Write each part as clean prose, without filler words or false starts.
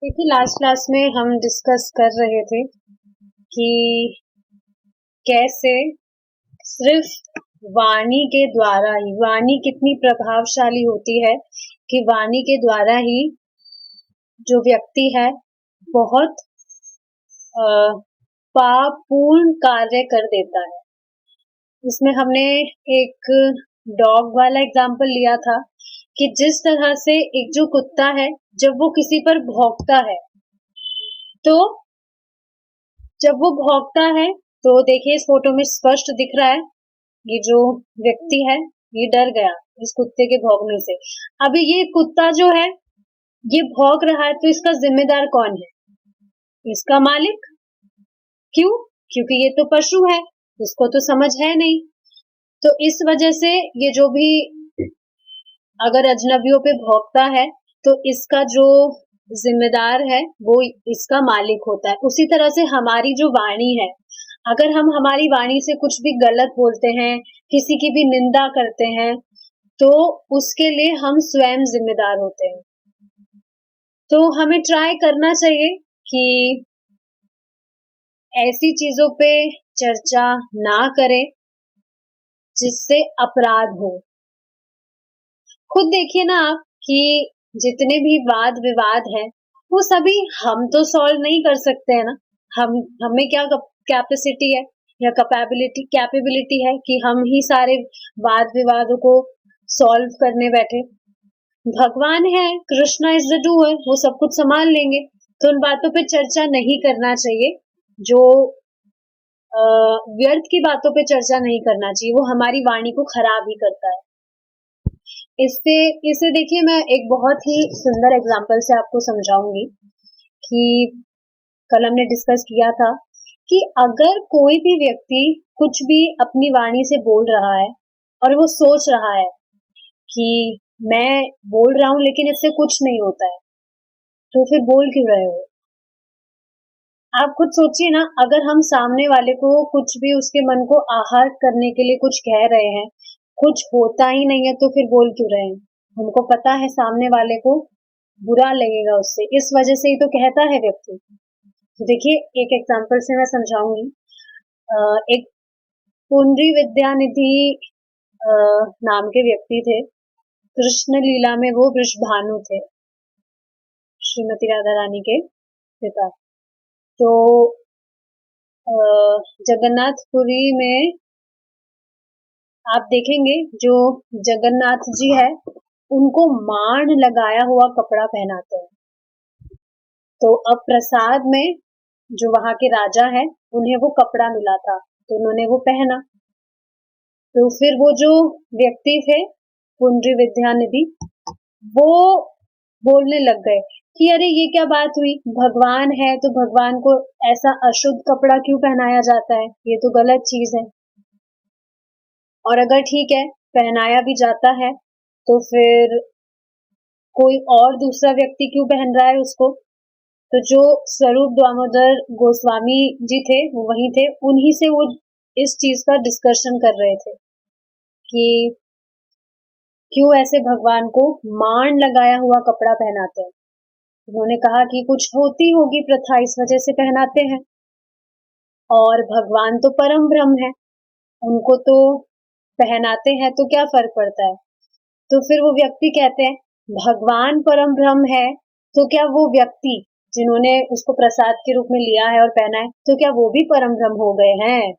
देखिए, last class में हम डिस्कस कर रहे थे कि कैसे सिर्फ वाणी के द्वारा ही वाणी कितनी प्रभावशाली होती है कि वाणी के द्वारा ही जो व्यक्ति है बहुत पापपूर्ण कार्य कर देता है। इसमें हमने एक डॉग वाला एग्जाम्पल लिया था कि जिस तरह से एक जो कुत्ता है जब वो किसी पर भौंकता है तो जब वो भौंकता है तो देखिए इस फोटो में स्पष्ट दिख रहा है ये जो व्यक्ति है ये डर गया इस कुत्ते के भौंकने से। अभी ये कुत्ता जो है ये भौंक रहा है तो इसका जिम्मेदार कौन है? इसका मालिक। क्यों? क्योंकि ये तो पशु है, उसको तो समझ है नहीं। तो इस वजह से ये जो भी अगर अजनबियों पे भौंकता है तो इसका जो जिम्मेदार है वो इसका मालिक होता है। उसी तरह से हमारी जो वाणी है, अगर हम हमारी वाणी से कुछ भी गलत बोलते हैं, किसी की भी निंदा करते हैं, तो उसके लिए हम स्वयं जिम्मेदार होते हैं। तो हमें ट्राई करना चाहिए कि ऐसी चीजों पे चर्चा ना करें जिससे अपराध हो। खुद देखिए ना आप कि जितने भी वाद विवाद हैं वो सभी हम तो सॉल्व नहीं कर सकते हैं ना। हमें क्या कैपेसिटी है या कैपेबिलिटी है कि हम ही सारे वाद विवादों को सॉल्व करने बैठे। भगवान है, कृष्णा इज द डूअर, वो सब कुछ संभाल लेंगे। तो उन बातों पे चर्चा नहीं करना चाहिए, जो व्यर्थ की बातों पे चर्चा नहीं करना चाहिए, वो हमारी वाणी को खराब ही करता है। इससे इसे देखिए मैं एक बहुत ही सुंदर एग्जांपल से आपको समझाऊंगी कि कल हमने डिस्कस किया था कि अगर कोई भी व्यक्ति कुछ भी अपनी वाणी से बोल रहा है और वो सोच रहा है कि मैं बोल रहा हूं लेकिन इससे कुछ नहीं होता है, तो फिर बोल क्यों रहे हो? आप खुद सोचिए ना, अगर हम सामने वाले को कुछ भी उसके मन को आहत करने के लिए कुछ कह रहे हैं, कुछ होता ही नहीं है, तो फिर बोल क्यों रहे हैं? हमको पता है सामने वाले को बुरा लगेगा उससे, इस वजह से ही तो कहता है व्यक्ति। तो देखिए एक एग्जांपल से मैं समझाऊंगी। एक पुंडरी विद्यानिधि नाम के व्यक्ति थे। कृष्ण लीला में वो वृषभानु थे, श्रीमती राधा रानी के पिता। तो जगन्नाथपुरी में आप देखेंगे जो जगन्नाथ जी है उनको माण लगाया हुआ कपड़ा पहनाते हैं। तो अब प्रसाद में जो वहां के राजा है उन्हें वो कपड़ा मिला था तो उन्होंने वो पहना। तो फिर वो जो व्यक्ति थे पुंडरी विद्यानिधि, वो बोलने लग गए कि अरे ये क्या बात हुई, भगवान है तो भगवान को ऐसा अशुद्ध कपड़ा क्यों पहनाया जाता है, ये तो गलत चीज है। और अगर ठीक है पहनाया भी जाता है तो फिर कोई और दूसरा व्यक्ति क्यों पहन रहा है उसको? तो जो स्वरूप दामोदर गोस्वामी जी थे वो वही थे, उन्हीं से वो इस चीज का डिस्कशन कर रहे थे कि क्यों ऐसे भगवान को माण लगाया हुआ कपड़ा पहनाते हैं। उन्होंने कहा कि कुछ होती होगी प्रथा, इस वजह से पहनाते हैं। और भगवान तो परम ब्रह्म है, उनको तो पहनाते हैं तो क्या फर्क पड़ता है? तो फिर वो व्यक्ति कहते हैं भगवान परम ब्रह्म है तो क्या वो व्यक्ति जिन्होंने उसको प्रसाद के रूप में लिया है और पहना है तो क्या वो भी परम ब्रह्म हो गए हैं?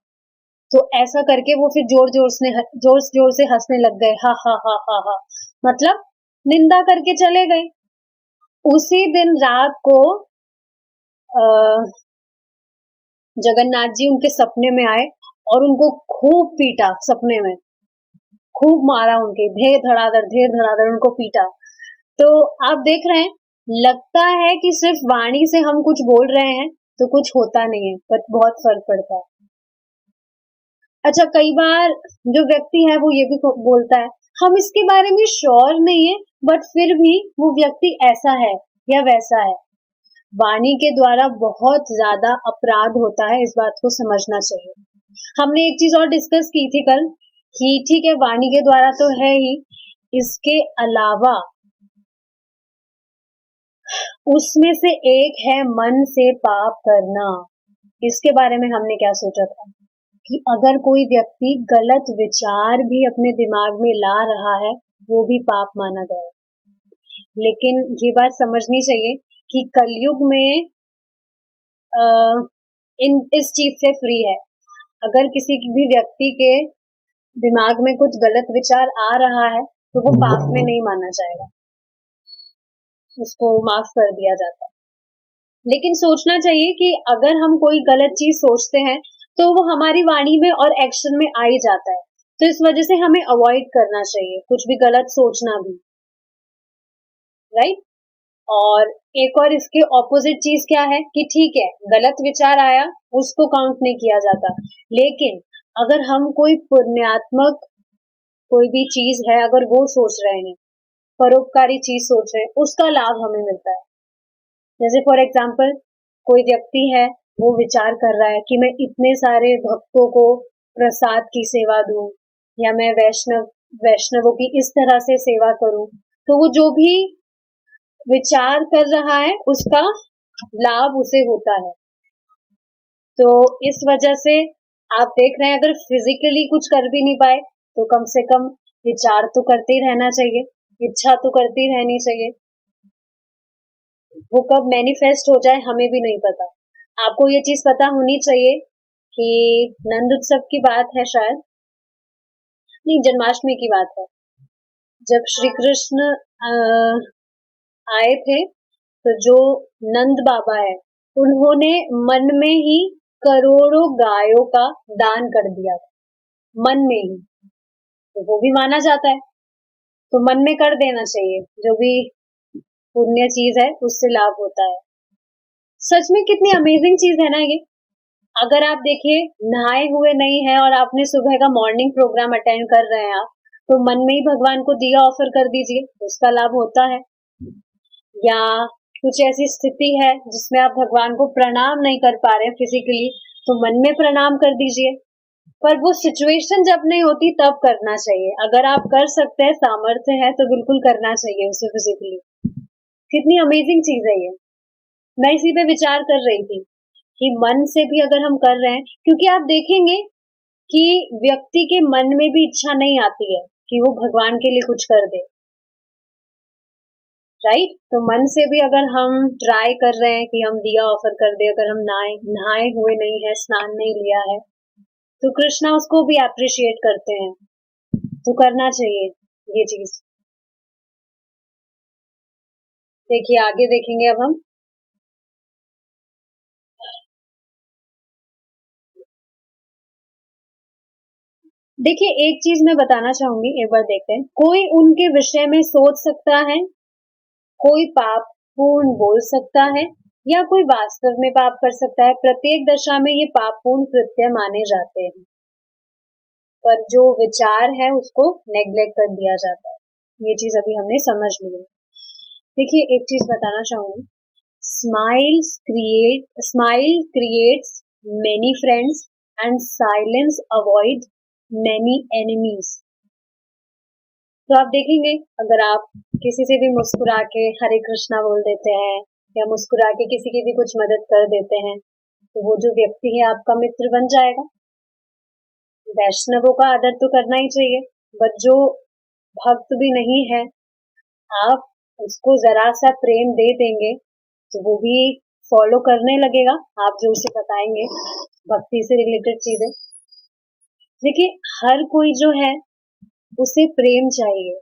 तो ऐसा करके वो फिर जोर जोर से हंसने लग गए, हा हा हा हा हा, मतलब निंदा करके चले गए। उसी दिन रात को जगन्नाथ जी उनके सपने में आए और उनको खूब पीटा, सपने में खूब मारा, उनके ढेर धड़ाधड़ उनको पीटा। तो आप देख रहे हैं लगता है कि सिर्फ वाणी से हम कुछ बोल रहे हैं तो कुछ होता नहीं है, पर बहुत फर्क पड़ता है। अच्छा, कई बार जो व्यक्ति है वो ये भी बोलता है हम इसके बारे में श्योर नहीं है बट फिर भी वो व्यक्ति ऐसा है या वैसा है। वाणी के द्वारा बहुत ज्यादा अपराध होता है, इस बात को समझना चाहिए। हमने एक चीज और डिस्कस की थी कल कि ठीक है वाणी के द्वारा तो है ही, इसके अलावा उसमें से एक है मन से पाप करना। इसके बारे में हमने क्या सोचा था कि अगर कोई व्यक्ति गलत विचार भी अपने दिमाग में ला रहा है, वो भी पाप माना गया। लेकिन ये बात समझनी चाहिए कि कलयुग में इस चीज से फ्री है। अगर किसी भी व्यक्ति के दिमाग में कुछ गलत विचार आ रहा है तो वो पाप में नहीं माना जाएगा, उसको माफ कर दिया जाता है। लेकिन सोचना चाहिए कि अगर हम कोई गलत चीज सोचते हैं तो वो हमारी वाणी में और एक्शन में आ ही जाता है, तो इस वजह से हमें अवॉइड करना चाहिए कुछ भी गलत सोचना भी, राइट। और एक और इसके ऑपोजिट चीज क्या है कि ठीक है, गलत विचार आया, उसको काउंट नहीं किया जाता, लेकिन अगर हम कोई पुण्यात्मक कोई भी चीज है अगर वो सोच रहे हैं, परोपकारी चीज सोच रहे हैं, उसका लाभ हमें मिलता है। जैसे फॉर एग्जाम्पल कोई व्यक्ति है, वो विचार कर रहा है कि मैं इतने सारे भक्तों को प्रसाद की सेवा दूं, या मैं वैष्णवों की इस तरह से सेवा करूं, तो वो जो भी विचार कर रहा है उसका लाभ उसे होता है। तो इस वजह से आप देख रहे हैं, अगर फिजिकली कुछ कर भी नहीं पाए तो कम से कम विचार तो करते ही रहना चाहिए, इच्छा तो करती रहनी चाहिए। वो कब मैनिफेस्ट हो जाए हमें भी नहीं पता। आपको ये चीज पता होनी चाहिए कि नंद उत्सव की बात है, शायद नहीं, जन्माष्टमी की बात है, जब श्री कृष्ण आए थे, तो जो नंद बाबा है उन्होंने मन में ही करोड़ों गायों का दान कर दिया था, मन में ही। तो वो भी माना जाता है, तो मन में कर देना चाहिए, जो भी पुण्य चीज है उससे लाभ होता है। सच में कितनी अमेजिंग चीज है ना ये। अगर आप देखिए, नहाए हुए नहीं है और आपने सुबह का मॉर्निंग प्रोग्राम अटेंड कर रहे हैं आप, तो मन में ही भगवान को दिया ऑफर कर दीजिए, उसका लाभ होता है। या कुछ ऐसी स्थिति है जिसमें आप भगवान को प्रणाम नहीं कर पा रहे फिजिकली, तो मन में प्रणाम कर दीजिए। पर वो सिचुएशन जब नहीं होती तब करना चाहिए। अगर आप कर सकते हैं, सामर्थ्य है, तो बिल्कुल करना चाहिए उसे फिजिकली। कितनी अमेजिंग चीज है ये। मैं इसी पे विचार कर रही थी कि मन से भी अगर हम कर रहे हैं, क्योंकि आप देखेंगे कि व्यक्ति के मन में भी इच्छा नहीं आती है कि वो भगवान के लिए कुछ कर दे, राइट। तो मन से भी अगर हम ट्राई कर रहे हैं कि हम दिया ऑफर कर दे, अगर हम नहाए हुए नहीं है, स्नान नहीं लिया है, तो कृष्णा उसको भी अप्रिशिएट करते हैं, तो करना चाहिए ये चीज। देखिए आगे देखेंगे अब हम। देखिए एक चीज मैं बताना चाहूंगी, एक बार देखते हैं। कोई उनके विषय में सोच सकता है, कोई पाप पूर्ण बोल सकता है, या कोई वास्तव में पाप कर सकता है। प्रत्येक दशा में ये पाप पूर्ण कृत्य माने जाते हैं, पर जो विचार है उसको नेग्लेक्ट कर दिया जाता है। ये चीज अभी हमने समझ ली है। देखिए एक चीज बताना चाहूंगी, smile creates many friends and silence avoid many enemies. तो आप देखेंगे, अगर आप किसी से भी मुस्कुरा के हरे कृष्णा बोल देते हैं, या मुस्कुरा के किसी की भी कुछ मदद कर देते हैं, तो वो जो व्यक्ति है आपका मित्र बन जाएगा। वैष्णवों का आदर तो करना ही चाहिए, बट जो भक्त भी नहीं है, आप उसको जरा सा प्रेम दे देंगे तो वो भी फॉलो करने लगेगा, आप जो उसे बताएंगे भक्ति से रिलेटेड चीजें। देखिए हर कोई जो है उसे प्रेम चाहिए।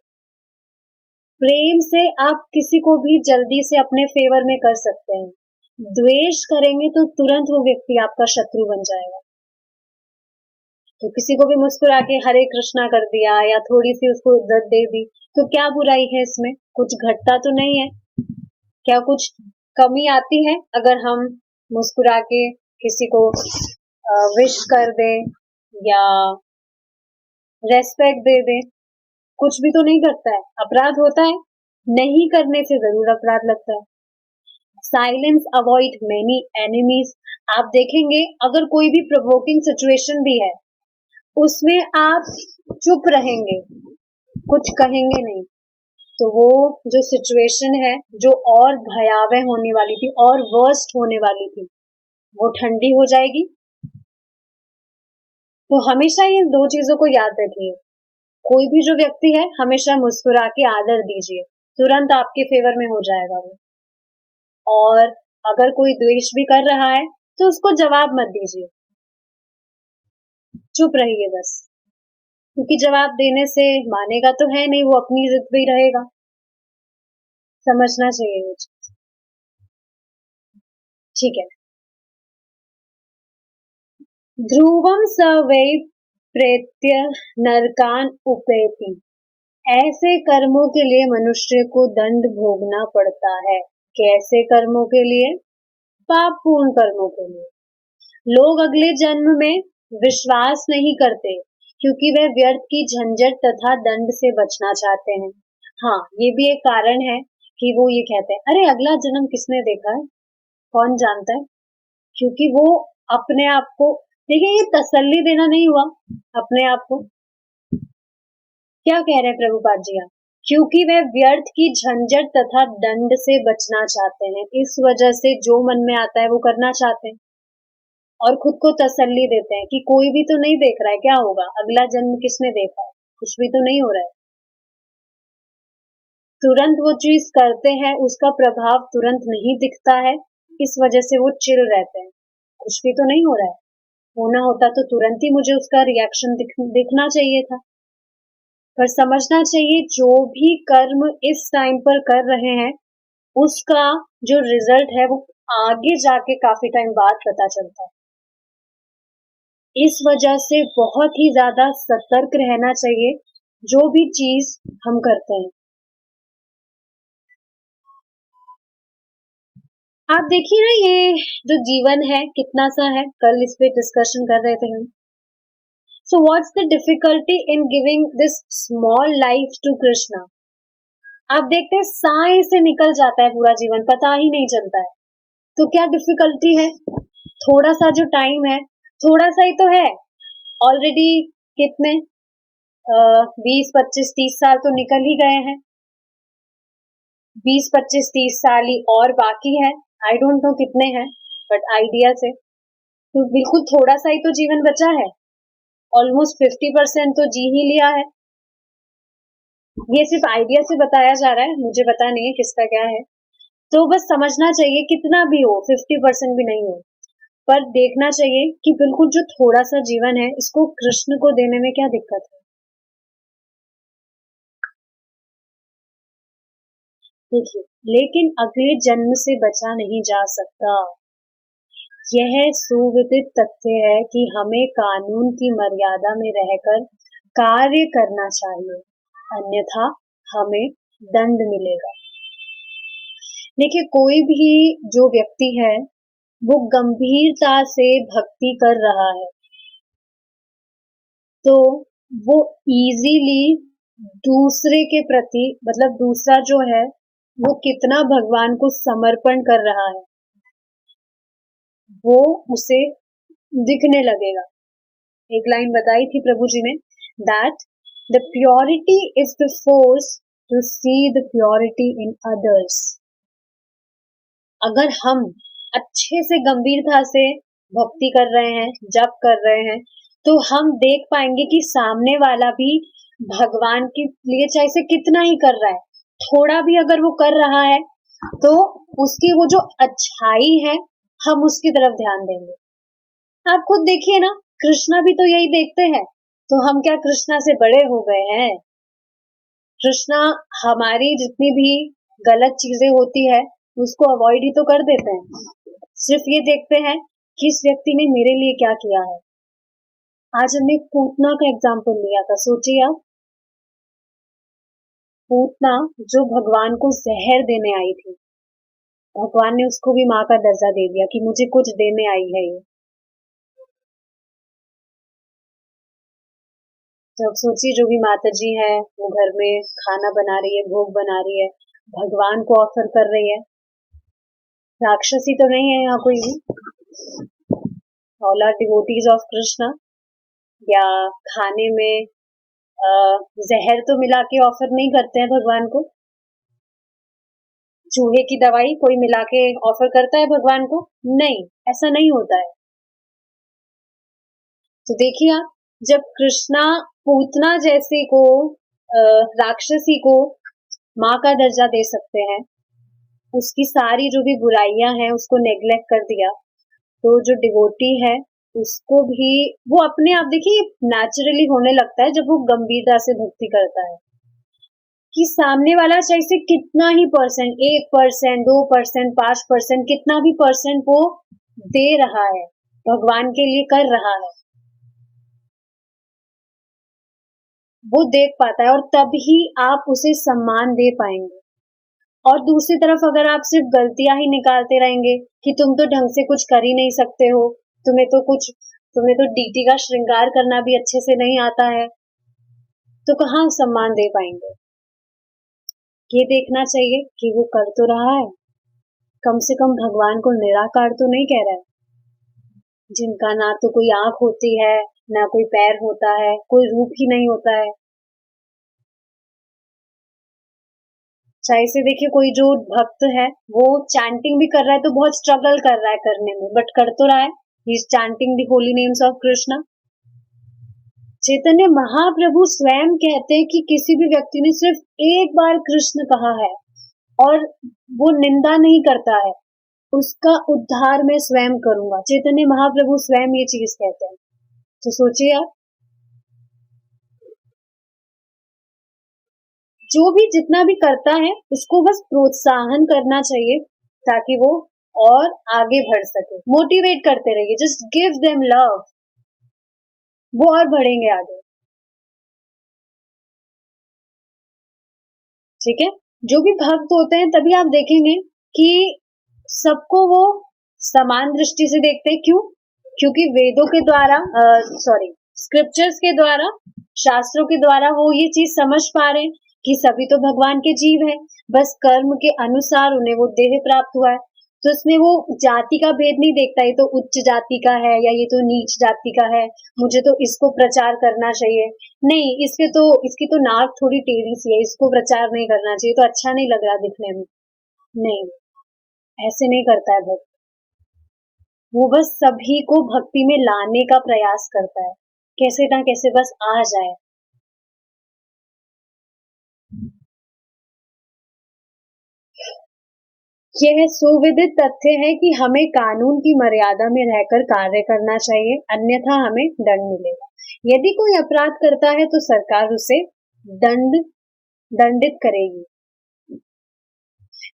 प्रेम से आप किसी को भी जल्दी से अपने फेवर में कर सकते हैं। द्वेष करेंगे तो तुरंत वो व्यक्ति आपका शत्रु बन जाएगा। तो किसी को भी मुस्कुरा के हरे कृष्णा कर दिया, या थोड़ी सी उसको इज्जत दे दी, तो क्या बुराई है इसमें? कुछ घटता तो नहीं है, क्या कुछ कमी आती है अगर हम मुस्कुरा के किसी को विश कर दे या रेस्पेक्ट दे दे? कुछ भी तो नहीं करता है। अपराध होता है? नहीं करने से जरूर अपराध लगता है। Silence avoid many enemies. आप देखेंगे अगर कोई भी प्रोवोकिंग सिचुएशन भी है, उसमें आप चुप रहेंगे, कुछ कहेंगे नहीं, तो वो जो सिचुएशन है जो और भयावह होने वाली थी और वर्स्ट होने वाली थी वो ठंडी हो जाएगी। तो हमेशा ये दो चीजों को याद रखिए, कोई भी जो व्यक्ति है हमेशा मुस्कुरा के आदर दीजिए, तुरंत आपके फेवर में हो जाएगा वो। और अगर कोई द्वेष भी कर रहा है तो उसको जवाब मत दीजिए, चुप रहिए बस, क्योंकि जवाब देने से मानेगा तो है नहीं, वो अपनी जिद पे ही रहेगा। समझना चाहिए वो चीज, ठीक है। ध्रुवम स वै प्रेत्य नरकान उपेति, ऐसे कर्मों के लिए मनुष्य को दंड भोगना पड़ता है। कैसे कर्मों के लिए? पाप पूर्ण कर्मों के लिए। लोग अगले जन्म में विश्वास नहीं करते क्योंकि वे व्यर्थ की झंझट तथा दंड से बचना चाहते हैं। हाँ, ये भी एक कारण है कि वो ये कहते हैं, अरे अगला जन्म किसने देखा है, कौन जानता है। क्योंकि वो अपने आप को, देखिए ये तसल्ली देना नहीं हुआ अपने आप को, क्या कह रहे हैं प्रभुपाद जी यहाँ, क्योंकि वे व्यर्थ की झंझट तथा दंड से बचना चाहते हैं, इस वजह से जो मन में आता है वो करना चाहते हैं और खुद को तसल्ली देते हैं कि कोई भी तो नहीं देख रहा है, क्या होगा, अगला जन्म किसने देखा है, कुछ भी तो नहीं हो रहा है। तुरंत वो चीज करते हैं, उसका प्रभाव तुरंत नहीं दिखता है, इस वजह से वो चिल रहते हैं, कुछ भी तो नहीं हो रहा है, होना होता तो तुरंत ही मुझे उसका रिएक्शन दिखना चाहिए था। पर समझना चाहिए जो भी कर्म इस टाइम पर कर रहे हैं उसका जो रिजल्ट है वो आगे जाके काफी टाइम बाद पता चलता है। इस वजह से बहुत ही ज्यादा सतर्क रहना चाहिए जो भी चीज हम करते हैं। आप देखिए ना, ये जो जीवन है कितना सा है, कल इस पे डिस्कशन कर रहे थे हम। So what's the difficulty in giving this small life to Krishna? आप देखते हैं साए से निकल जाता है पूरा जीवन, पता ही नहीं चलता है। तो क्या डिफिकल्टी है? थोड़ा सा जो टाइम है, थोड़ा सा ही तो है, ऑलरेडी कितने 20-25-30 साल तो निकल ही गए हैं, 20-25-30 साल ही और बाकी है, आई डोंट नो कितने हैं बट आइडिया से तो बिल्कुल थोड़ा सा ही तो जीवन बचा है, ऑलमोस्ट 50% तो जी ही लिया है। ये सिर्फ आइडिया से बताया जा रहा है, मुझे पता नहीं है किसका क्या है, तो बस समझना चाहिए कितना भी हो, 50% भी नहीं हो, पर देखना चाहिए कि बिल्कुल जो थोड़ा सा जीवन है इसको कृष्ण को देने में क्या दिक्कत है। देखिए, लेकिन अगले जन्म से बचा नहीं जा सकता, यह सुविदित तथ्य है कि हमें कानून की मर्यादा में रहकर कार्य करना चाहिए, अन्यथा हमें दंड मिलेगा। देखिए, कोई भी जो व्यक्ति है वो गंभीरता से भक्ति कर रहा है तो वो इजीली दूसरे के प्रति, मतलब दूसरा जो है वो कितना भगवान को समर्पण कर रहा है वो उसे दिखने लगेगा। एक लाइन बताई थी प्रभु जी ने, that the purity is the force to see the purity in others. अगर हम अच्छे से गंभीरता से भक्ति कर रहे हैं, जप कर रहे हैं, तो हम देख पाएंगे कि सामने वाला भी भगवान के लिए चाहे से कितना ही कर रहा है, थोड़ा भी अगर वो कर रहा है तो उसकी वो जो अच्छाई है हम उसकी तरफ ध्यान देंगे। आप खुद देखिए ना, कृष्णा भी तो यही देखते हैं, तो हम क्या कृष्णा से बड़े हो गए हैं? कृष्णा हमारी जितनी भी गलत चीजें होती है उसको अवॉइड ही तो कर देते हैं, सिर्फ ये देखते हैं कि इस व्यक्ति ने मेरे लिए क्या किया है। आज हमने पूतना का एग्जाम्पल लिया था, सोचिए आप, पूतना जो भगवान को जहर देने आई थी, भगवान ने उसको भी माँ का दर्जा दे दिया कि मुझे कुछ देने आई है ये। तो अब सोचिए जो भी माता जी है वो घर में खाना बना रही है, भोग बना रही है, भगवान को ऑफर कर रही है, राक्षसी तो नहीं है यहाँ कोई भी, all are devotees of Krishna. या खाने में जहर तो मिला के ऑफर नहीं करते हैं भगवान को, चूहे की दवाई कोई मिला के ऑफर करता है भगवान को? नहीं, ऐसा नहीं होता है। तो देखिए आप, जब कृष्णा पूतना जैसे को राक्षसी को माँ का दर्जा दे सकते हैं, उसकी सारी जो भी बुराइयां हैं उसको नेग्लेक्ट कर दिया, तो जो डिवोटी है उसको भी वो अपने आप देखिए नेचुरली होने लगता है जब वो गंभीरता से भक्ति करता है कि सामने वाला चाहे से कितना ही परसेंट, 1%, 2%, 5%, कितना भी परसेंट वो दे रहा है, भगवान के लिए कर रहा है, वो देख पाता है और तभी आप उसे सम्मान दे पाएंगे। और दूसरी तरफ अगर आप सिर्फ गलतियां ही निकालते रहेंगे कि तुम तो ढंग से कुछ कर ही नहीं सकते हो, तुम्हें तो डीटी का श्रृंगार करना भी अच्छे से नहीं आता है, तो कहाँ सम्मान दे पाएंगे। ये देखना चाहिए कि वो कर तो रहा है, कम से कम भगवान को निराकार तो नहीं कह रहा है, जिनका ना तो कोई आंख होती है, ना कोई पैर होता है, कोई रूप ही नहीं होता है। चाहे से देखिए कोई जो भक्त है वो चैंटिंग भी कर रहा है तो बहुत स्ट्रगल कर रहा है करने में, बट कर तो रहा है, he is chanting the holy names of Krishna. Chaitanya Mahaprabhu स्वयं कहते हैं कि किसी भी व्यक्ति ने सिर्फ एक बार कृष्ण कहा है और वो निंदा नहीं करता है, उसका उद्धार मैं स्वयं करूंगा। चैतन्य महाप्रभु स्वयं ये चीज कहते हैं। तो सोचिए आप, जो भी जितना भी करता है उसको बस प्रोत्साहन करना चाहिए ताकि वो और आगे बढ़ सके। मोटिवेट करते रहिए, जस्ट गिव देम लव, वो और बढ़ेंगे आगे। ठीक है, जो भी भक्त होते हैं तभी आप देखेंगे कि सबको वो समान दृष्टि से देखते हैं। क्यों? क्योंकि वेदों के द्वारा स्क्रिप्चर्स के द्वारा, शास्त्रों के द्वारा वो ये चीज समझ पा रहे हैं कि सभी तो भगवान के जीव है, बस कर्म के अनुसार उन्हें वो देह प्राप्त हुआ है। तो इसमें वो जाति का भेद नहीं देखता, ये तो उच्च जाति का है या ये तो नीच जाति का है, मुझे तो इसको प्रचार करना चाहिए। नहीं, इसकी तो नाक थोड़ी टेढ़ी सी है, इसको प्रचार नहीं करना चाहिए, तो अच्छा नहीं लग रहा दिखने में। नहीं, ऐसे नहीं करता है भक्त। वो बस सभी को भक्ति में लाने का प्रयास करता है, कैसे ना कैसे बस आ जाए। यह सुविदित तथ्य है कि हमें कानून की मर्यादा में रहकर कार्य करना चाहिए, अन्यथा हमें दंड मिलेगा। यदि कोई अपराध करता है तो सरकार उसे दंडित करेगी,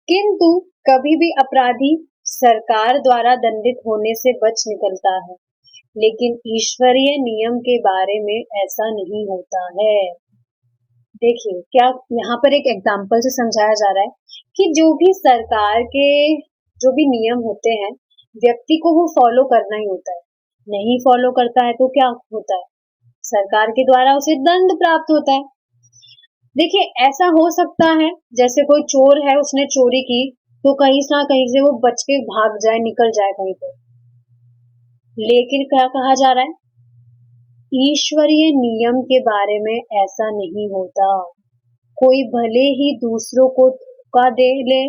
किंतु कभी भी अपराधी सरकार द्वारा दंडित होने से बच निकलता है, लेकिन ईश्वरीय नियम के बारे में ऐसा नहीं होता है। देखिए, क्या यहाँ पर एक एग्जाम्पल से समझाया जा रहा है कि जो भी सरकार के जो भी नियम होते हैं, व्यक्ति को वो फॉलो करना ही होता है। नहीं फॉलो करता है तो क्या होता है? सरकार के द्वारा उसे दंड प्राप्त होता है। देखिए, ऐसा हो सकता है जैसे कोई चोर है, उसने चोरी की तो कहीं ना कहीं से वो बच के भाग जाए, निकल जाए कहीं पे, लेकिन क्या कहा जा रहा है? ईश्वरीय नियम के बारे में ऐसा नहीं होता। कोई भले ही दूसरों को धोखा दे ले,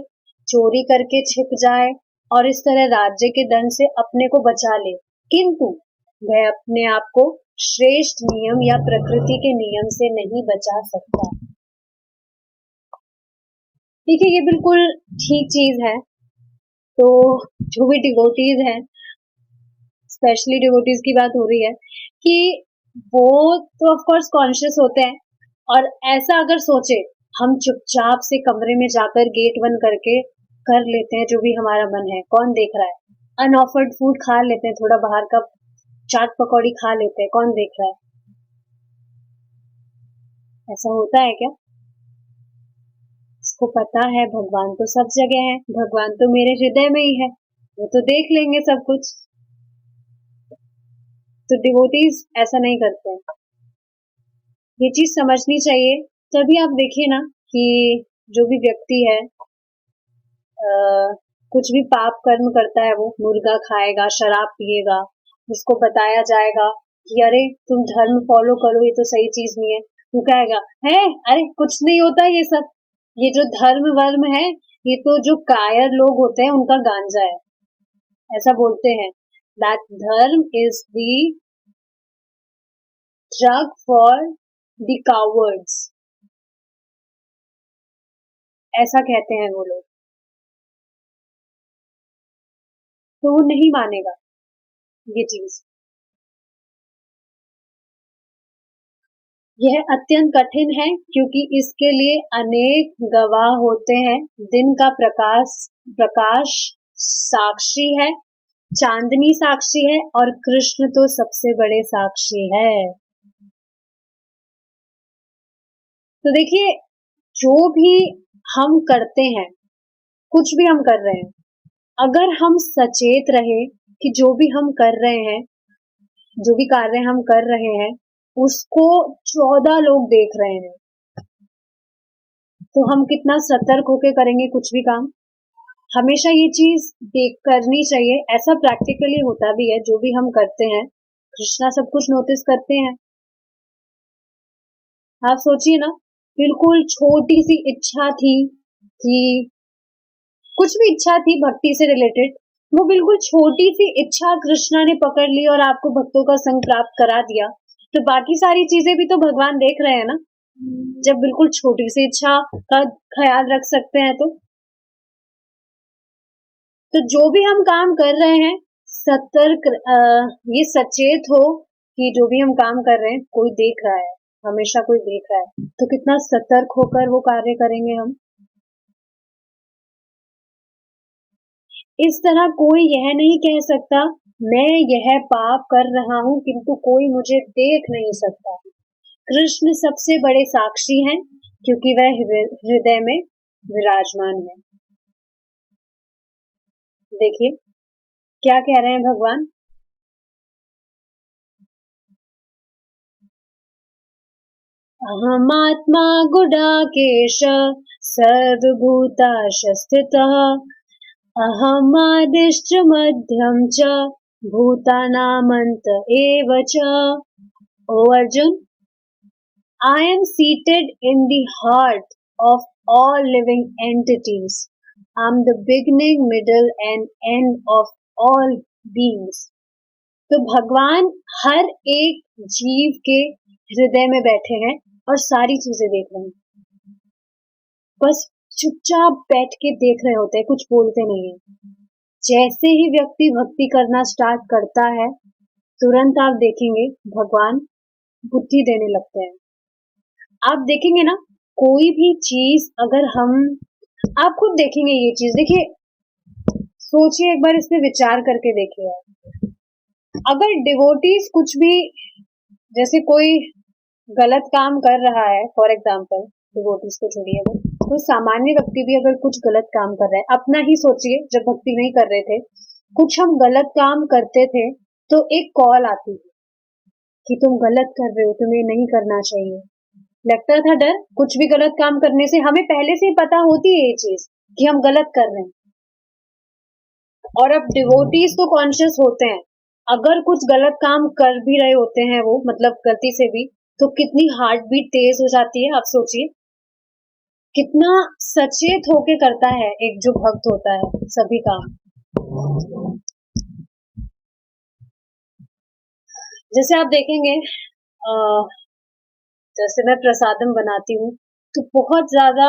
चोरी करके छिप जाए और इस तरह राज्य के दंड से अपने को बचा ले, किंतु वह अपने आप को श्रेष्ठ नियम या प्रकृति के नियम से नहीं बचा सकता। देखिए, ये बिल्कुल ठीक चीज है। तो जो भी डिवोटीज हैं, स्पेशली डिवोटीज की बात हो रही है कि वो तो ऑफ कोर्स कॉन्शियस होते हैं, और ऐसा अगर सोचे, हम चुपचाप से कमरे में जाकर गेट बंद करके कर लेते हैं जो भी हमारा मन है, कौन देख रहा है? अनऑफर्ड फूड खा लेते हैं, थोड़ा बाहर का चाट पकौड़ी खा लेते हैं, कौन देख रहा है? ऐसा होता है क्या? इसको पता है भगवान तो सब जगह है, भगवान तो मेरे हृदय में ही है, वो तो देख लेंगे सब कुछ। तो डिवोटीज ऐसा नहीं करते हैं, ये चीज समझनी चाहिए। तभी आप देखिए ना कि जो भी व्यक्ति है कुछ भी पाप कर्म करता है, वो मुर्गा खाएगा, शराब पिएगा, उसको बताया जाएगा कि अरे तुम धर्म फॉलो करो, ये तो सही चीज नहीं है, वो कहेगा है अरे कुछ नहीं होता ये सब, ये जो धर्म वर्म है ये तो जो कायर लोग होते हैं उनका गांजा है, ऐसा बोलते हैं। दैट धर्म is the drug for the cowards, ऐसा कहते हैं वो लोग। तो वो नहीं मानेगा ये चीज। यह अत्यंत कठिन है क्योंकि इसके लिए अनेक गवाह होते हैं। दिन का प्रकाश साक्षी है, चांदनी साक्षी है और कृष्ण तो सबसे बड़े साक्षी है। तो देखिए, जो भी हम करते हैं, कुछ भी हम कर रहे हैं, अगर हम सचेत रहे कि जो भी हम कर रहे हैं, जो भी कार्य हम कर रहे हैं, उसको 14 लोग देख रहे हैं, तो हम कितना सतर्क होके करेंगे कुछ भी काम। हमेशा ये चीज देख करनी चाहिए। ऐसा प्रैक्टिकली होता भी है, जो भी हम करते हैं कृष्णा सब कुछ नोटिस करते हैं। आप सोचिए ना, बिल्कुल छोटी सी इच्छा थी कि कुछ भी इच्छा थी भक्ति से रिलेटेड, वो बिल्कुल छोटी सी इच्छा कृष्णा ने पकड़ ली और आपको भक्तों का संग प्राप्त करा दिया। तो बाकी सारी चीजें भी तो भगवान देख रहे हैं ना, जब बिल्कुल छोटी सी इच्छा का ख्याल रख सकते हैं। तो जो भी हम काम कर रहे हैं, सतर्क ये सचेत हो कि जो भी हम काम कर रहे हैं कोई देख रहा है, हमेशा कोई देख रहा है, तो कितना सतर्क होकर वो कार्य करेंगे हम। इस तरह कोई यह नहीं कह सकता मैं यह पाप कर रहा हूं किंतु कोई मुझे देख नहीं सकता। कृष्ण सबसे बड़े साक्षी हैं क्योंकि वह हृदय में विराजमान है। देखिए क्या कह रहे हैं भगवान। अहमात्मा गुडाकेश सर्वभूताशस्थितः अहमादिश्च मध्यम च भूतानामंत एव च। O Arjun, I am seated in the heart of all living entities. I am the beginning, middle and end of all beings. तो भगवान हर एक जीव के हृदय में बैठे हैं और सारी चीजें देख रहे हैं। बस चुपचाप बैठ के देख रहे होते हैं, कुछ बोलते नहीं है। जैसे ही व्यक्ति भक्ति करना स्टार्ट करता है, तुरंत आप देखेंगे भगवान बुद्धि देने लगते हैं। आप देखेंगे ना, कोई भी चीज अगर आप खुद देखेंगे ये चीज। देखिए, सोचिए एक बार इस पे विचार करके देखिए। अगर डिवोटीज कुछ भी, जैसे कोई गलत काम कर रहा है, फॉर एग्जाम्पल डिवोटीज को छोड़िए, तो सामान्य व्यक्ति भी अगर कुछ गलत काम कर रहा है, अपना ही सोचिए, जब भक्ति नहीं कर रहे थे, कुछ हम गलत काम करते थे तो एक कॉल आती थी कि तुम गलत कर रहे हो, तुम्हें नहीं करना चाहिए। लगता था डर, कुछ भी गलत काम करने से हमें पहले से ही पता होती है ये चीज कि हम गलत कर रहे हैं। और अब डिवोटीज तो कॉन्शियस होते हैं, अगर कुछ गलत काम कर भी रहे होते हैं वो, मतलब गलती से भी, तो कितनी हार्ट बीट तेज हो जाती है। आप सोचिए कितना सचेत होके करता है एक जो भक्त होता है सभी काम। जैसे आप देखेंगे, जैसे मैं प्रसादम बनाती हूँ तो बहुत ज्यादा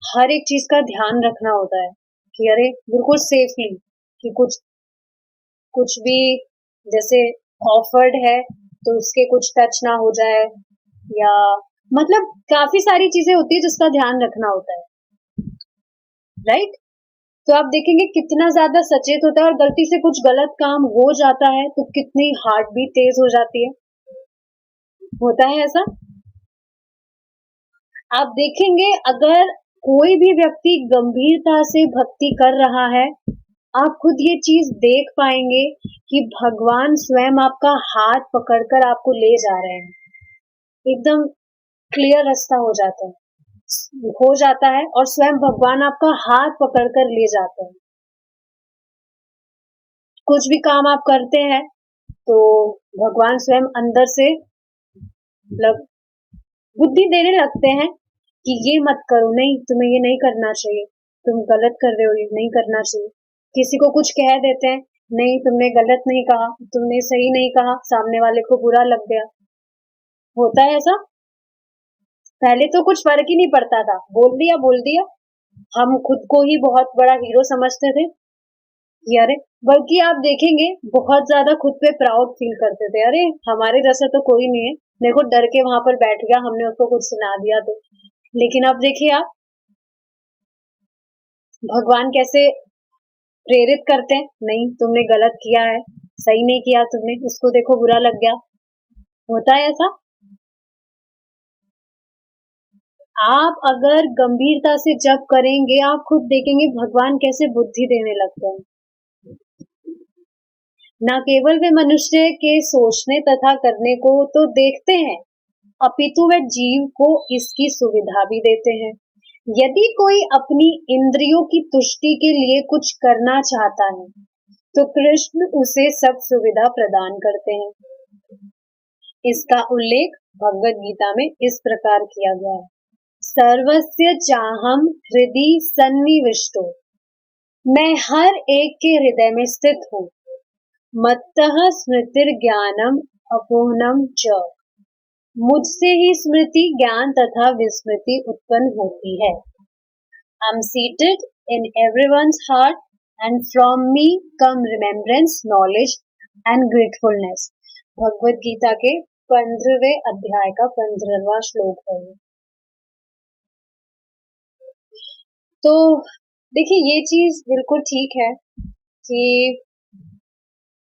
हर एक चीज का ध्यान रखना होता है कि अरे बिल्कुल सेफली, कि कुछ भी जैसे ऑफर्ड है तो उसके कुछ टच ना हो जाए, या मतलब काफी सारी चीजें होती है जिसका ध्यान रखना होता है, राइट। तो आप देखेंगे कितना ज्यादा सचेत होता है, और गलती से कुछ गलत काम हो जाता है तो कितनी हार्ट बीट तेज हो जाती है। होता है ऐसा। आप देखेंगे अगर कोई भी व्यक्ति गंभीरता से भक्ति कर रहा है, आप खुद ये चीज देख पाएंगे कि भगवान स्वयं आपका हाथ पकड़कर आपको ले जा रहे हैं। एकदम क्लियर रास्ता हो जाता है और स्वयं भगवान आपका हाथ पकड़कर ले जाते हैं। कुछ भी काम आप करते हैं तो भगवान स्वयं अंदर से मतलब बुद्धि देने लगते हैं कि ये मत करो, नहीं तुम्हें ये नहीं करना चाहिए। तुम गलत कर रहे हो, ये नहीं करना चाहिए। किसी को कुछ कह देते हैं, नहीं तुमने गलत नहीं कहा, तुमने सही नहीं कहा, सामने वाले को बुरा लग गया। होता है ऐसा। पहले तो कुछ फर्क ही नहीं पड़ता था, बोल दिया बोल दिया। हम खुद को ही बहुत बड़ा हीरो समझते थे कि अरे, बल्कि आप देखेंगे बहुत ज्यादा खुद पे प्राउड फील करते थे, अरे हमारे जैसा तो कोई नहीं है, देखो डर के वहां पर बैठ गया, हमने उसको कुछ सुना दिया तो। लेकिन अब देखिए आप, भगवान कैसे प्रेरित करते हैं, नहीं तुमने गलत किया है, सही नहीं किया तुमने, उसको देखो बुरा लग गया। होता है ऐसा। आप अगर गंभीरता से जप करेंगे, आप खुद देखेंगे भगवान कैसे बुद्धि देने लगते हैं। न केवल वे मनुष्य के सोचने तथा करने को तो देखते हैं, अपितु वे जीव को इसकी सुविधा भी देते हैं। यदि कोई अपनी इंद्रियों की तुष्टि के लिए कुछ करना चाहता है, तो कृष्ण उसे सब सुविधा प्रदान करते हैं। इसका उल्लेख भगवद गीता में इस प्रकार किया गया है, सर्वस्य चाहम हृदि सन्निविष्टो, मैं हर एक के हृदय में स्थित हूँ। मत्तः स्मृतिर्ज्ञानम अपोहनम च, मुझसे ही स्मृति ज्ञान तथा विस्मृति उत्पन्न होती है। I am seated in everyone's heart and from me come remembrance, knowledge and gratefulness। Bhagavad Gita के 15वें अध्याय का 15वां श्लोक है। तो देखिए ये चीज बिल्कुल ठीक है कि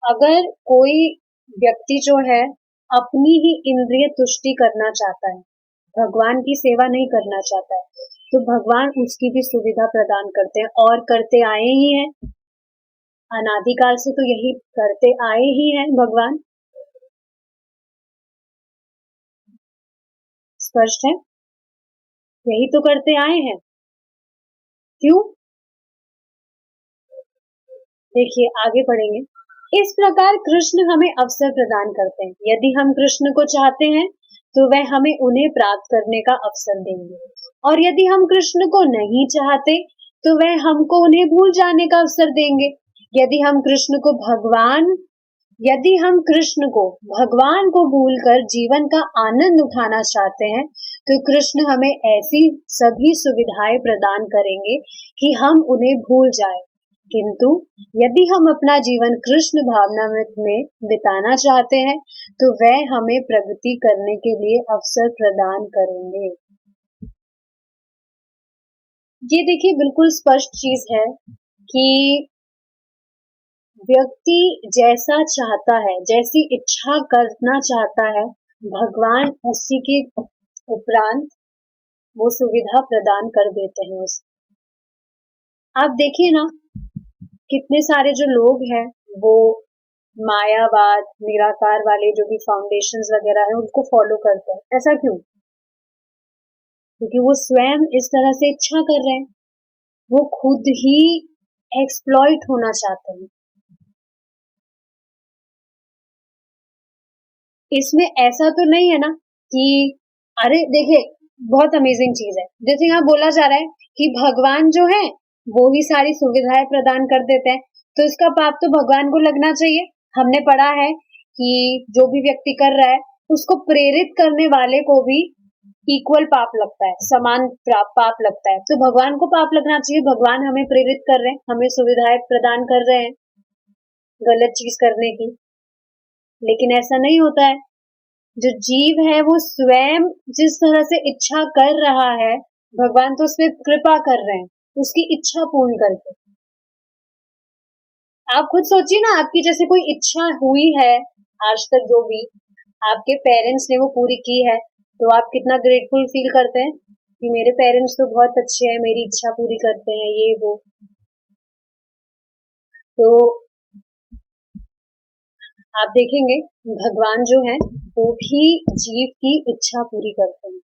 अगर कोई व्यक्ति जो है अपनी ही इंद्रिय तुष्टि करना चाहता है, भगवान की सेवा नहीं करना चाहता है, तो भगवान उसकी भी सुविधा प्रदान करते हैं और करते आए ही हैं। अनादिकाल से तो यही करते आए ही हैं भगवान। स्पष्ट है, यही तो करते आए हैं। क्यों? देखिए आगे पढ़ेंगे। इस प्रकार कृष्ण हमें अवसर प्रदान करते हैं। यदि हम कृष्ण को चाहते हैं तो वह हमें उन्हें प्राप्त करने का अवसर देंगे, और यदि हम कृष्ण को नहीं चाहते तो वह हमको उन्हें भूल जाने का अवसर देंगे। यदि हम कृष्ण को भगवान को भूलकर जीवन का आनंद उठाना चाहते हैं, तो कृष्ण हमें ऐसी सभी सुविधाएं प्रदान करेंगे कि हम उन्हें भूल जाएं। किंतु यदि हम अपना जीवन कृष्ण भावनामृत में बिताना चाहते हैं, तो वह हमें प्रगति करने के लिए अवसर प्रदान करेंगे। ये देखिए बिल्कुल स्पष्ट चीज है कि व्यक्ति जैसा चाहता है, जैसी इच्छा करना चाहता है, भगवान उसी के उपरांत वो सुविधा प्रदान कर देते हैं उसे। आप देखिए ना, कितने सारे जो लोग हैं वो मायावाद, निराकार वाले जो भी फाउंडेशंस वगैरह है उनको फॉलो करते हैं। ऐसा क्यों? क्योंकि वो स्वयं इस तरह से इच्छा कर रहे हैं, वो खुद ही एक्सप्लॉइट होना चाहते हैं। इसमें ऐसा तो नहीं है ना कि अरे देखिए बहुत अमेजिंग चीज है, जैसे यहाँ बोला जा रहा है कि भगवान जो है वो ही सारी सुविधाएं प्रदान कर देते हैं, तो इसका पाप तो भगवान को लगना चाहिए। हमने पढ़ा है कि जो भी व्यक्ति कर रहा है उसको प्रेरित करने वाले को भी इक्वल पाप लगता है, समान पाप लगता है। तो भगवान को पाप लगना चाहिए, भगवान हमें प्रेरित कर रहे हैं, हमें सुविधाएं प्रदान कर रहे हैं गलत चीज करने की। लेकिन ऐसा नहीं होता है। जो जीव है वो स्वयं जिस तरह से इच्छा कर रहा है, भगवान तो उस पर कृपा कर रहे हैं उसकी इच्छा पूर्ण करके। आप खुद सोचिए ना, आपकी जैसे कोई इच्छा हुई है आज तक, जो भी आपके पेरेंट्स ने वो पूरी की है, तो आप कितना ग्रेटफुल फील करते हैं कि मेरे पेरेंट्स तो बहुत अच्छे हैं, मेरी इच्छा पूरी करते हैं, ये वो। तो आप देखेंगे भगवान जो है वो भी जीव की इच्छा पूरी करते हैं।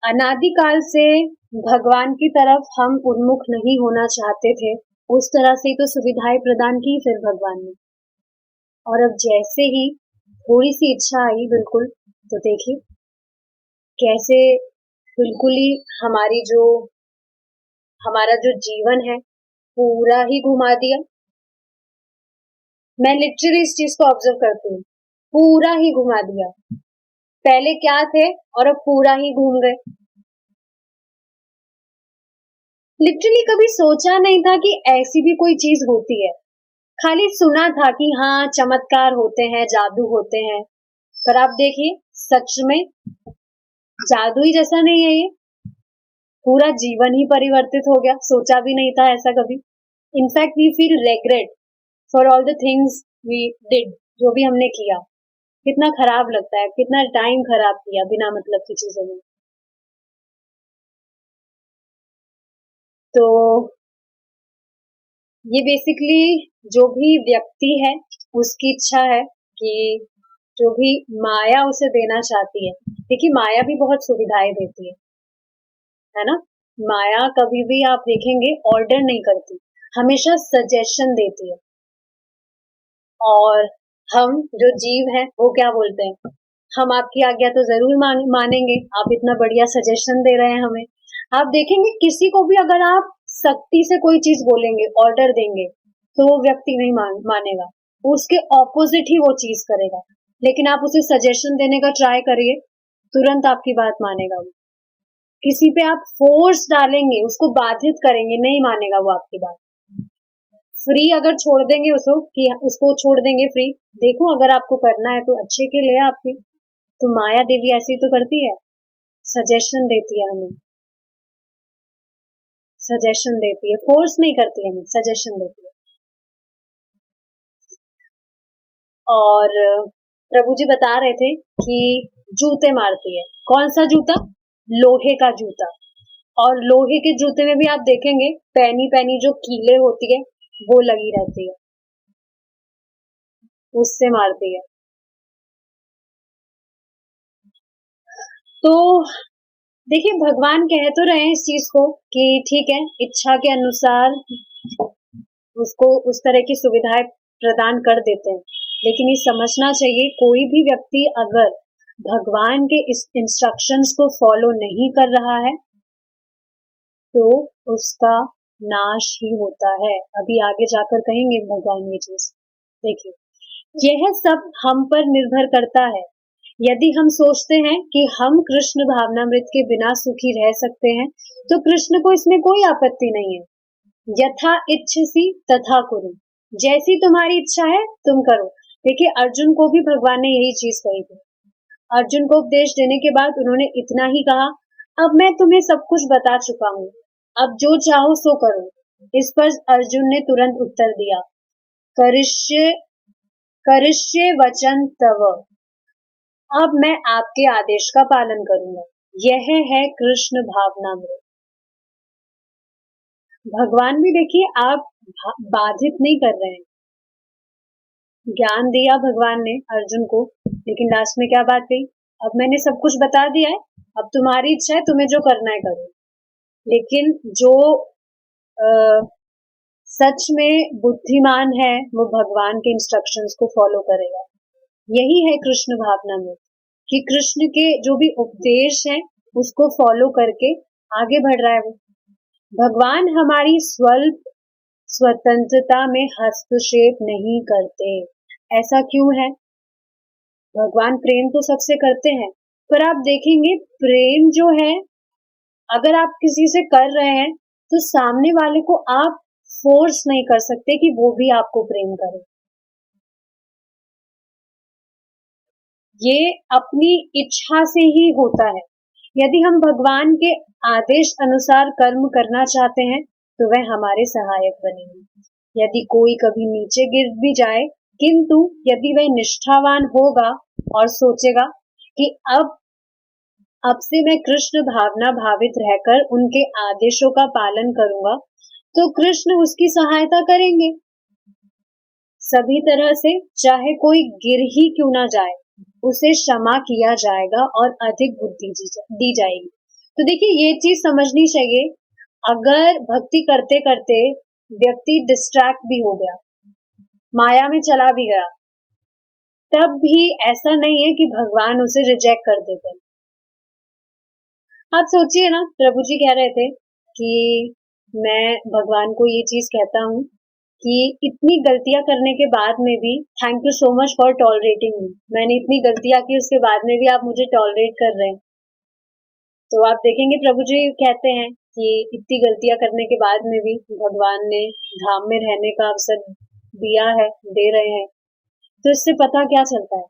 अनादिकाल से भगवान की तरफ हम उन्मुख नहीं होना चाहते थे, उस तरह से तो सुविधाएं प्रदान की फिर भगवान ने। और अब जैसे ही थोड़ी सी इच्छा आई बिल्कुल, तो देखिए कैसे बिल्कुल ही हमारी जो हमारा जो जीवन है पूरा ही घुमा दिया। मैं लिटरली इस चीज को ऑब्जर्व करती हूँ, पूरा ही घुमा दिया। पहले क्या थे और अब पूरा ही घूम गए। लिटरली कभी सोचा नहीं था कि ऐसी भी कोई चीज होती है। खाली सुना था कि हाँ चमत्कार होते हैं, जादू होते हैं, पर आप देखिए सच में जादू ही जैसा नहीं है ये। पूरा जीवन ही परिवर्तित हो गया। सोचा भी नहीं था ऐसा कभी। In fact we feel regret for all the things we did, जो भी हमने किया। कितना खराब लगता है, कितना टाइम खराब किया बिना मतलब की चीजों में। तो ये बेसिकली जो भी व्यक्ति है उसकी इच्छा है कि जो भी माया उसे देना चाहती है। देखिए माया भी बहुत सुविधाएं देती है ना। माया कभी भी आप देखेंगे ऑर्डर नहीं करती, हमेशा सजेशन देती है। और हम जो जीव हैं वो क्या बोलते हैं, हम आपकी आज्ञा तो जरूर मानेंगे, आप इतना बढ़िया सजेशन दे रहे हैं हमें। आप देखेंगे किसी को भी अगर आप सख्ती से कोई चीज बोलेंगे, ऑर्डर देंगे, तो वो व्यक्ति नहीं मानेगा, उसके ऑपोजिट ही वो चीज करेगा। लेकिन आप उसे सजेशन देने का ट्राई करिए, तुरंत आपकी बात मानेगा वो। किसी पे आप फोर्स डालेंगे, उसको बाधित करेंगे, नहीं मानेगा वो आपकी बात। फ्री अगर छोड़ देंगे उसको कि उसको छोड़ देंगे फ्री, देखो अगर आपको करना है तो अच्छे के लिए आपकी। तो माया देवी ऐसी तो करती है, सजेशन देती है हमें, सजेशन देती है, फोर्स नहीं करती है, हमें सजेशन देती है। और प्रभु जी बता रहे थे कि जूते मारती है। कौन सा जूता? लोहे का जूता। और लोहे के जूते में भी आप देखेंगे पैनी पैनी जो कीले होती है वो लगी रहती है, उससे मारती है। तो देखिए भगवान कह तो रहे हैं इस चीज को कि ठीक है, इच्छा के अनुसार उसको उस तरह की सुविधाएं प्रदान कर देते हैं। लेकिन ये समझना चाहिए कोई भी व्यक्ति अगर भगवान के इस इंस्ट्रक्शंस को फॉलो नहीं कर रहा है तो उसका नाश ही होता है। अभी आगे जाकर कहेंगे भगवान ये चीज। देखिए यह सब हम पर निर्भर करता है। यदि हम सोचते हैं कि हम कृष्ण भावनामृत के बिना सुखी रह सकते हैं तो कृष्ण को इसमें कोई आपत्ति नहीं है। यथा इच्छसी तथा कुरु, जैसी तुम्हारी इच्छा है तुम करो। देखिए अर्जुन को भी भगवान ने यही चीज कही थी। अर्जुन को उपदेश देने के बाद उन्होंने इतना ही कहा, अब मैं तुम्हें सब कुछ बता चुका हूँ, अब जो चाहो सो करो। इस पर अर्जुन ने तुरंत उत्तर दिया, करिष्ये करिष्ये वचन तव, अब मैं आपके आदेश का पालन करूंगा। यह है कृष्ण भावनामृत। भगवान भी देखिए आप बाधित नहीं कर रहे हैं। ज्ञान दिया भगवान ने अर्जुन को, लेकिन लास्ट में क्या बात कही, अब मैंने सब कुछ बता दिया है, अब तुम्हारी इच्छा है, तुम्हें जो करना है करो। लेकिन जो सच में बुद्धिमान है वो भगवान के इंस्ट्रक्शंस को फॉलो करेगा। यही है कृष्ण भावना में कि कृष्ण के जो भी उपदेश है उसको फॉलो करके आगे बढ़ रहा है वो। भगवान हमारी स्वतंत्रता में हस्तक्षेप नहीं करते। ऐसा क्यों है? भगवान प्रेम तो सबसे करते हैं, पर आप देखेंगे प्रेम जो है अगर आप किसी से कर रहे हैं तो सामने वाले को आप फोर्स नहीं कर सकते कि वो भी आपको प्रेम करे। ये अपनी इच्छा से ही होता है। यदि हम भगवान के आदेश अनुसार कर्म करना चाहते हैं तो वह हमारे सहायक बनेंगे। यदि कोई कभी नीचे गिर भी जाए, किंतु यदि वह निष्ठावान होगा और सोचेगा कि अब से मैं कृष्ण भावना भावित रहकर उनके आदेशों का पालन करूंगा, तो कृष्ण उसकी सहायता करेंगे सभी तरह से। चाहे कोई गिर ही क्यों ना जाए, उसे क्षमा किया जाएगा और अधिक बुद्धि दी जाएगी। तो देखिए ये चीज समझनी चाहिए, अगर भक्ति करते करते व्यक्ति डिस्ट्रैक्ट भी हो गया, माया में चला भी गया, तब भी ऐसा नहीं है कि भगवान उसे रिजेक्ट कर देते हैं। आप सोचिए ना, प्रभु जी कह रहे थे कि मैं भगवान को ये चीज कहता हूँ कि इतनी गलतियां करने के बाद में भी thank you so much for tolerating me. मैंने इतनी गलतियां की, उसके बाद में भी आप मुझे टॉलरेट कर रहे हैं। तो आप देखेंगे प्रभु जी कहते हैं कि इतनी गलतियां करने के बाद में भी भगवान ने धाम में रहने का अवसर दिया है, दे रहे हैं। तो इससे पता क्या चलता है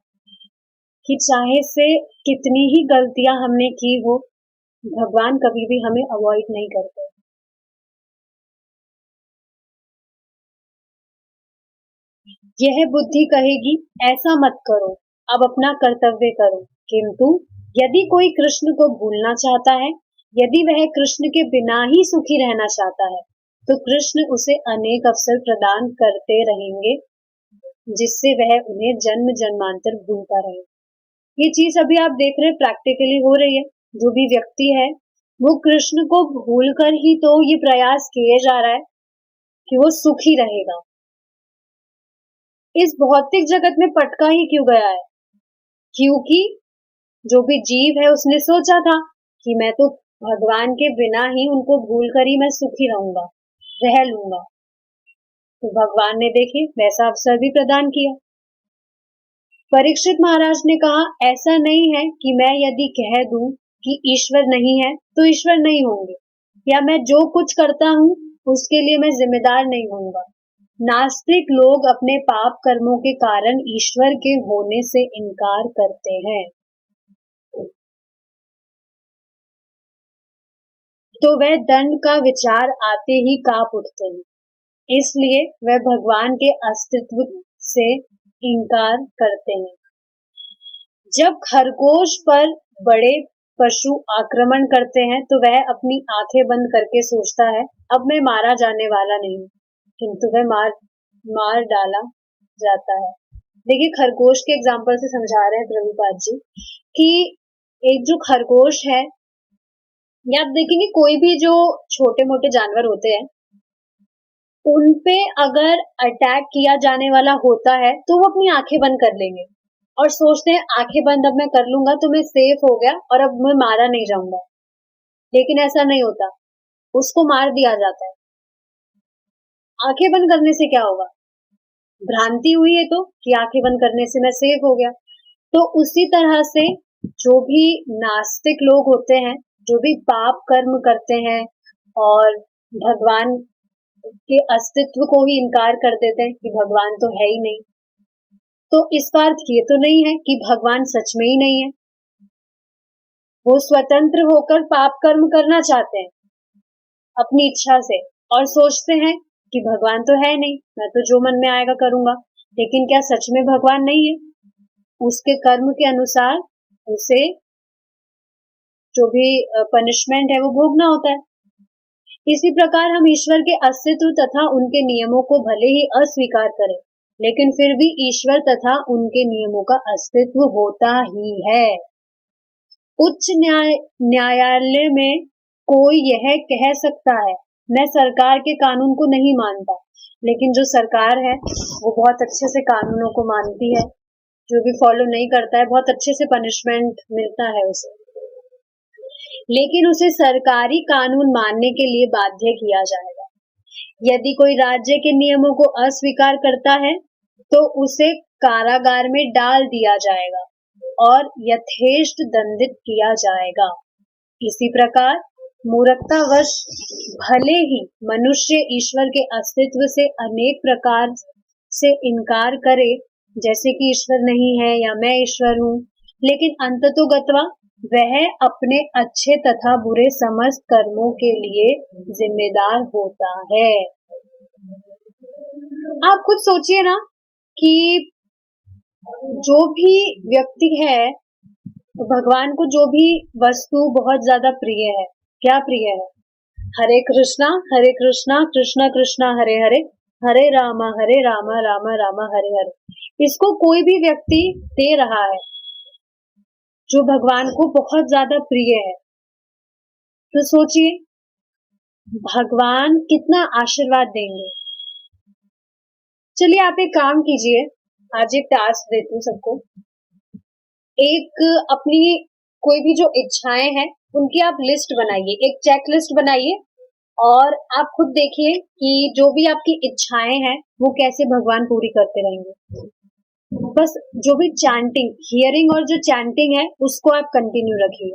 कि चाहे से कितनी ही गलतियां हमने की हो, भगवान कभी भी हमें अवॉइड नहीं करते। यह बुद्धि कहेगी ऐसा मत करो, अब अपना कर्तव्य करो। किंतु यदि कोई कृष्ण को भूलना चाहता है, यदि वह कृष्ण के बिना ही सुखी रहना चाहता है, तो कृष्ण उसे अनेक अवसर प्रदान करते रहेंगे, जिससे वह उन्हें जन्म जन्मांतर भूलता रहे। ये चीज अभी आप देख रहे हैं प्रैक्टिकली हो रही है। जो भी व्यक्ति है वो कृष्ण को भूलकर ही तो ये प्रयास किए जा रहा है कि वो सुखी रहेगा। इस भौतिक जगत में पटका ही क्यों गया है? क्योंकि जो भी जीव है उसने सोचा था कि मैं तो भगवान के बिना ही, उनको भूल कर ही मैं सुखी रहूंगा, रह लूंगा। तो भगवान ने देखिए वैसा अवसर भी प्रदान किया। परीक्षित महाराज ने कहा ऐसा नहीं है कि मैं यदि कह दूं कि ईश्वर नहीं है तो ईश्वर नहीं होंगे, या मैं जो कुछ करता हूं उसके लिए मैं जिम्मेदार नहीं होऊंगा। नास्तिक लोग अपने पाप कर्मों के कारण ईश्वर के होने से इनकार करते हैं। तो वह दंड का विचार आते ही कांप उठते हैं, इसलिए वह भगवान के अस्तित्व से इनकार करते हैं। जब खरगोश पर बड़े पशु आक्रमण करते हैं तो वह अपनी आंखें बंद करके सोचता है अब मैं मारा जाने वाला नहीं, किंतु वह मार डाला जाता है। देखिए खरगोश के एग्जाम्पल से समझा रहे हैं प्रभुपाद जी कि एक जो खरगोश है, या आप देखेंगे कोई भी जो छोटे मोटे जानवर होते हैं उन पे अगर अटैक किया जाने वाला होता है तो वो अपनी आंखें बंद कर लेंगे और सोचते हैं आंखें बंद अब मैं कर लूंगा तो मैं सेफ हो गया और अब मैं मारा नहीं जाऊंगा। लेकिन ऐसा नहीं होता, उसको मार दिया जाता है। आंखें बंद करने से क्या होगा? भ्रांति हुई है तो कि आंखें बंद करने से मैं सेफ हो गया। तो उसी तरह से जो भी नास्तिक लोग होते हैं, जो भी पाप कर्म करते हैं और भगवान के अस्तित्व को ही इनकार कर देते हैं कि भगवान तो है ही नहीं, तो इसका अर्थ ये तो नहीं है कि भगवान सच में ही नहीं है। वो स्वतंत्र होकर पाप कर्म करना चाहते हैं अपनी इच्छा से और सोचते हैं कि भगवान तो है नहीं, मैं तो जो मन में आएगा करूंगा। लेकिन क्या सच में भगवान नहीं है? उसके कर्म के अनुसार उसे जो भी पनिशमेंट है वो भोगना होता है। इसी प्रकार हम ईश्वर के अस्तित्व तथा उनके नियमों को भले ही अस्वीकार करें, लेकिन फिर भी ईश्वर तथा उनके नियमों का अस्तित्व होता ही है। उच्च न्यायालय में कोई यह कह सकता है मैं सरकार के कानून को नहीं मानता, लेकिन जो सरकार है वो बहुत अच्छे से कानूनों को मानती है। जो भी फॉलो नहीं करता है बहुत अच्छे से पनिशमेंट मिलता है उसे, लेकिन उसे सरकारी कानून मानने के लिए बाध्य किया जाएगा। यदि कोई राज्य के नियमों को अस्वीकार करता है तो उसे कारागार में डाल दिया जाएगा और यथेष्ट दंडित किया जाएगा। इसी प्रकार मूर्खतावश भले ही मनुष्य ईश्वर के अस्तित्व से अनेक प्रकार से इनकार करे, जैसे कि ईश्वर नहीं है या मैं ईश्वर हूँ, लेकिन अंततोगत्वा वह अपने अच्छे तथा बुरे समस्त कर्मों के लिए जिम्मेदार होता है। आप खुद सोचिए ना कि जो भी व्यक्ति है, तो भगवान को जो भी वस्तु बहुत ज्यादा प्रिय है, क्या प्रिय है? हरे कृष्णा कृष्णा कृष्णा हरे हरे, हरे रामा रामा रामा हरे हरे। इसको कोई भी व्यक्ति दे रहा है जो भगवान को बहुत ज्यादा प्रिय है, तो सोचिए भगवान कितना आशीर्वाद देंगे। चलिए आप एक काम कीजिए, आज एक टास्क देती हूँ सबको। एक अपनी कोई भी जो इच्छाएं हैं उनकी आप लिस्ट बनाइए, एक चेक लिस्ट बनाइए और आप खुद देखिए कि जो भी आपकी इच्छाएं हैं वो कैसे भगवान पूरी करते रहेंगे। बस जो भी चैंटिंग, हियरिंग और जो चैंटिंग है उसको आप कंटिन्यू रखिए।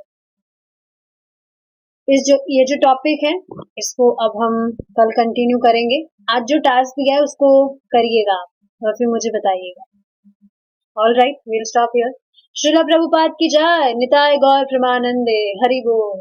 ये जो टॉपिक है इसको अब हम कल कंटिन्यू करेंगे। आज जो टास्क दिया है उसको करिएगा आप और फिर मुझे बताइएगा। All right, we'll stop here. Srila Prabhupada की जय। निताय गौर प्रमानंदे। हरि बोल।